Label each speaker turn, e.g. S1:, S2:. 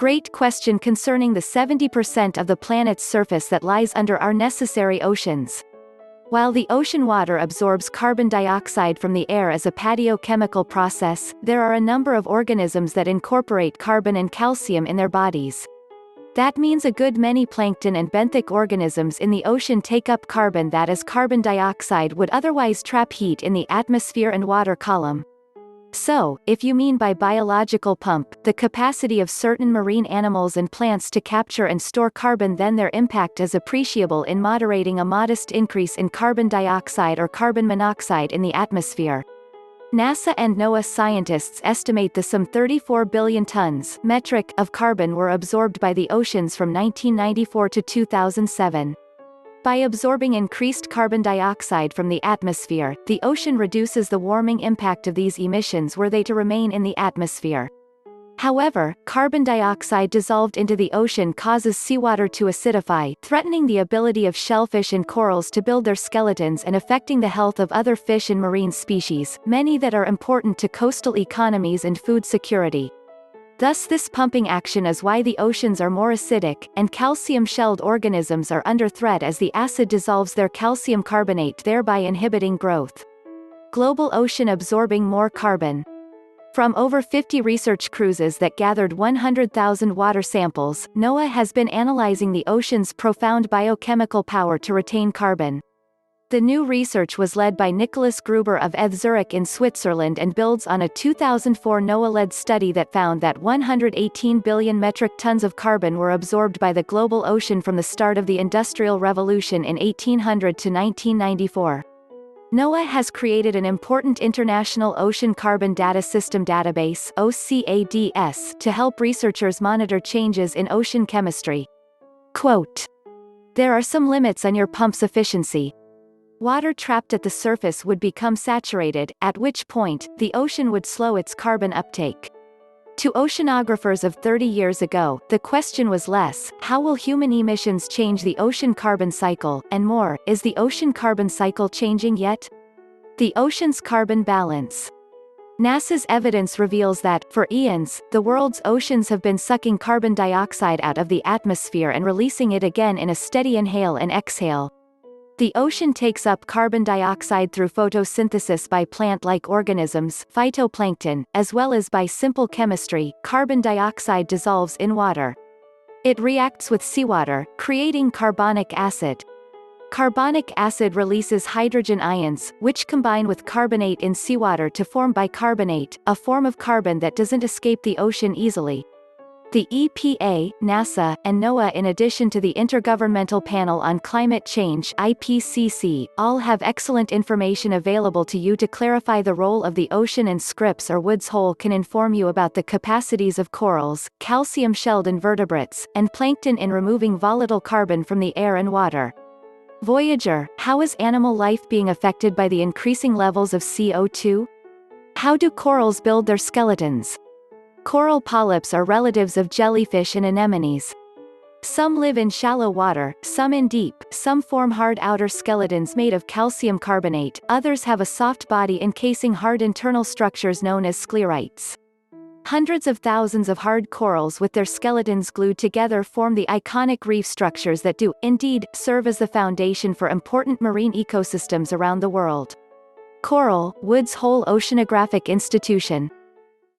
S1: Great question concerning the 70% of the planet's surface that lies under our necessary oceans. While the ocean water absorbs carbon dioxide from the air as a pathochemical process, there are a number of organisms that incorporate carbon and calcium in their bodies. That means a good many plankton and benthic organisms in the ocean take up carbon that as carbon dioxide would otherwise trap heat in the atmosphere and water column. So, if you mean by biological pump, the capacity of certain marine animals and plants to capture and store carbon, then their impact is appreciable in moderating a modest increase in carbon dioxide or carbon monoxide in the atmosphere. NASA and NOAA scientists estimate that some 34 billion tons metric of carbon were absorbed by the oceans from 1994 to 2007. By absorbing increased carbon dioxide from the atmosphere, the ocean reduces the warming impact of these emissions were they to remain in the atmosphere. However, carbon dioxide dissolved into the ocean causes seawater to acidify, threatening the ability of shellfish and corals to build their skeletons and affecting the health of other fish and marine species, many that are important to coastal economies and food security. Thus this pumping action is why the oceans are more acidic, and calcium-shelled organisms are under threat as the acid dissolves their calcium carbonate, thereby inhibiting growth. Global ocean absorbing more carbon. From over 50 research cruises that gathered 100,000 water samples, NOAA has been analyzing the ocean's profound biochemical power to retain carbon. The new research was led by Nicholas Gruber of ETH Zurich in Switzerland and builds on a 2004 NOAA-led study that found that 118 billion metric tons of carbon were absorbed by the global ocean from the start of the Industrial Revolution in 1800 to 1994. NOAA has created an important International Ocean Carbon Data System database (OCADS) to help researchers monitor changes in ocean chemistry. Quote, "There are some limits on your pump's efficiency. Water trapped at the surface would become saturated, at which point, the ocean would slow its carbon uptake. To oceanographers of 30 years ago, the question was less, how will human emissions change the ocean carbon cycle, and more, is the ocean carbon cycle changing yet? The ocean's carbon balance. NASA's evidence reveals that, for eons, the world's oceans have been sucking carbon dioxide out of the atmosphere and releasing it again in a steady inhale and exhale. The ocean takes up carbon dioxide through photosynthesis by plant-like organisms, phytoplankton, as well as by simple chemistry. Carbon dioxide dissolves in water. It reacts with seawater, creating carbonic acid. Carbonic acid releases hydrogen ions, which combine with carbonate in seawater to form bicarbonate, a form of carbon that doesn't escape the ocean easily. The EPA, NASA, and NOAA, in addition to the Intergovernmental Panel on Climate Change (IPCC), all have excellent information available to you to clarify the role of the ocean, and Scripps or Woods Hole can inform you about the capacities of corals, calcium-shelled invertebrates, and plankton in removing volatile carbon from the air and water. Voyager, how is animal life being affected by the increasing levels of CO2? How do corals build their skeletons? Coral polyps are relatives of jellyfish and anemones. Some live in shallow water, some in deep, some form hard outer skeletons made of calcium carbonate, others have a soft body encasing hard internal structures known as sclerites. Hundreds of thousands of hard corals with their skeletons glued together form the iconic reef structures that do, indeed, serve as the foundation for important marine ecosystems around the world. Coral, Woods Hole Oceanographic Institution.